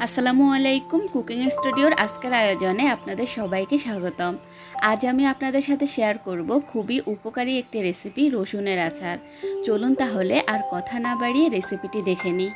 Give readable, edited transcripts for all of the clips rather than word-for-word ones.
আসসালামু আলাইকুম। কুকিং স্টুডিওর আজকের আয়োজনে আপনাদের সবাইকে স্বাগতম। আজ আমি আপনাদের সাথে শেয়ার করব খুবই উপকারী একটি রেসিপি, রসুনের আচার। চলুন তাহলে আর কথা না বাড়িয়ে রেসিপিটি দেখে নিই।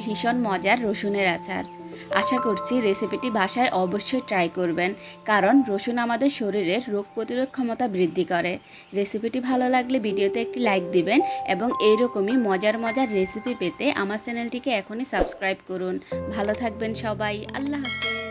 ভীষণ মজার রসুনের আচার। আশা করছি রেসিপিটি বাসায় অবশ্যই ট্রাই করবেন, কারণ রসুন আমাদের শরীরের রোগ প্রতিরোধ ক্ষমতা বৃদ্ধি করে। রেসিপিটি ভালো লাগলে ভিডিওতে একটি লাইক দিবেন এবং এইরকমই মজার মজার রেসিপি পেতে আমার চ্যানেলটিকে এখনই সাবস্ক্রাইব করুন। ভালো থাকবেন সবাই। আল্লাহ হাফেজ।